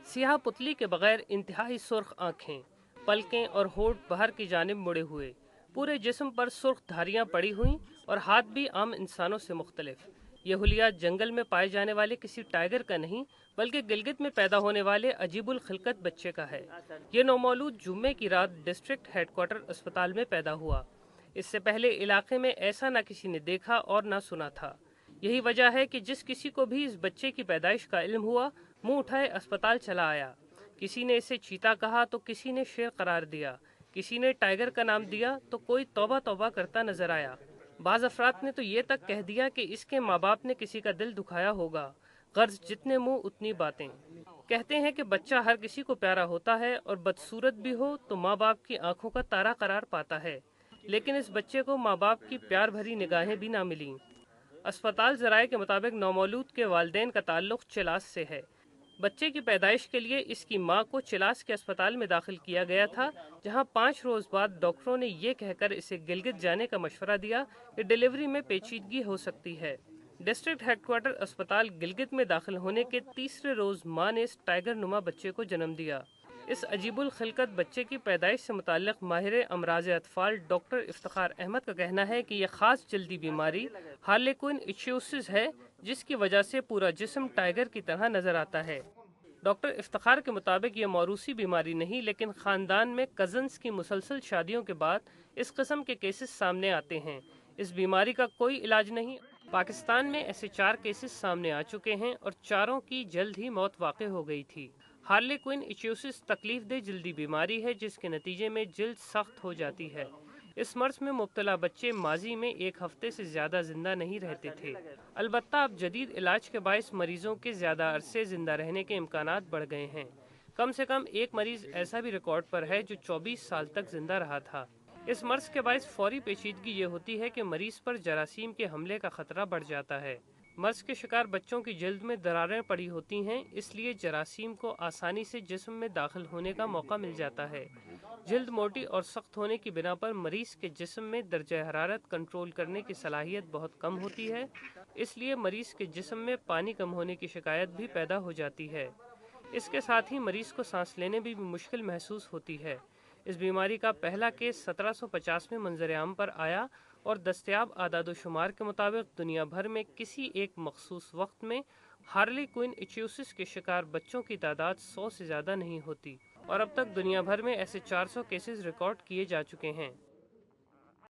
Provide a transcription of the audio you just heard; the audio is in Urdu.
سیاہ پتلی کے بغیر انتہائی سرخ آنکھیں، پلکیں اور ہونٹ باہر کی جانب مڑے ہوئے، پورے جسم پر سرخ دھاریاں پڑی ہوئیں اور ہاتھ بھی عام انسانوں سے مختلف۔ یہ حلیہ جنگل میں پائے جانے والے کسی ٹائیگر کا نہیں بلکہ گلگت میں پیدا ہونے والے عجیب الخلقت بچے کا ہے۔ یہ نومولود جمعے کی رات ڈسٹرکٹ ہیڈ کوارٹر اسپتال میں پیدا ہوا۔ اس سے پہلے علاقے میں ایسا نہ کسی نے دیکھا اور نہ سنا تھا۔ یہی وجہ ہے کہ جس کسی کو بھی اس بچے کی پیدائش کا علم ہوا، منہ اٹھائے اسپتال چلا آیا۔ کسی نے اسے چیتا کہا تو کسی نے شیر قرار دیا، کسی نے ٹائیگر کا نام دیا تو کوئی توبہ توبہ کرتا نظر آیا۔ بعض افراد نے تو یہ تک کہہ دیا کہ اس کے ماں باپ نے کسی کا دل دکھایا ہوگا۔ غرض جتنے منہ اتنی باتیں۔ کہتے ہیں کہ بچہ ہر کسی کو پیارا ہوتا ہے اور بدصورت بھی ہو تو ماں باپ کی آنکھوں کا تارا قرار پاتا ہے، لیکن اس بچے کو ماں باپ کی پیار بھری نگاہیں بھی نہ ملیں۔ اسپتال ذرائع کے مطابق نومولود کے والدین کا تعلق چلاس سے ہے۔ بچے کی پیدائش کے لیے اس کی ماں کو چلاس کے اسپتال میں داخل کیا گیا تھا، جہاں 5 روز بعد ڈاکٹروں نے یہ کہہ کر اسے گلگت جانے کا مشورہ دیا کہ ڈیلیوری میں پیچیدگی ہو سکتی ہے۔ ڈسٹرکٹ ہیڈ کوارٹر اسپتال گلگت میں داخل ہونے کے تیسرے روز ماں نے اس ٹائیگر نما بچے کو جنم دیا۔ اس عجیب الخلقت بچے کی پیدائش سے متعلق ماہر امراض اطفال ڈاکٹر افتخار احمد کا کہنا ہے کہ یہ خاص جلدی بیماری ہارلیکوئن ایچیوسس ہے، جس کی وجہ سے پورا جسم ٹائیگر کی طرح نظر آتا ہے۔ ڈاکٹر افتخار کے مطابق یہ موروثی بیماری نہیں، لیکن خاندان میں کزنز کی مسلسل شادیوں کے بعد اس قسم کے کیسز سامنے آتے ہیں۔ اس بیماری کا کوئی علاج نہیں۔ پاکستان میں ایسے 4 کیسز سامنے آ چکے ہیں اور چاروں کی جلد ہی موت واقع ہو گئی تھی۔ ہارلیکوئن ایچیوسس تکلیف دہ جلدی بیماری ہے جس کے نتیجے میں جلد سخت ہو جاتی ہے۔ اس مرض میں مبتلا بچے ماضی میں 1 ہفتے سے زیادہ زندہ نہیں رہتے تھے۔ البتہ اب جدید علاج کے باعث مریضوں کے زیادہ عرصے زندہ رہنے کے امکانات بڑھ گئے ہیں۔ کم سے کم 1 مریض ایسا بھی ریکارڈ پر ہے جو 24 سال تک زندہ رہا تھا۔ اس مرض کے باعث فوری پیچیدگی یہ ہوتی ہے کہ مریض پر جراثیم کے حملے کا خطرہ بڑھ جاتا ہے۔ مرض کے شکار بچوں کی جلد میں دراریں پڑی ہوتی ہیں، اس لیے جراثیم کو آسانی سے جسم میں داخل ہونے کا موقع مل جاتا ہے۔ جلد موٹی اور سخت ہونے کی بنا پر مریض کے جسم میں درجہ حرارت کنٹرول کرنے کی صلاحیت بہت کم ہوتی ہے، اس لیے مریض کے جسم میں پانی کم ہونے کی شکایت بھی پیدا ہو جاتی ہے۔ اس کے ساتھ ہی مریض کو سانس لینے بھی مشکل محسوس ہوتی ہے۔ اس بیماری کا پہلا کیس 1750 میں منظر عام پر آیا اور دستیاب اعداد و شمار کے مطابق دنیا بھر میں کسی ایک مخصوص وقت میں ہارلیکوئن ایچیوسس کے شکار بچوں کی تعداد 100 سے زیادہ نہیں ہوتی، اور اب تک دنیا بھر میں ایسے 400 کیسز ریکارڈ کیے جا چکے ہیں۔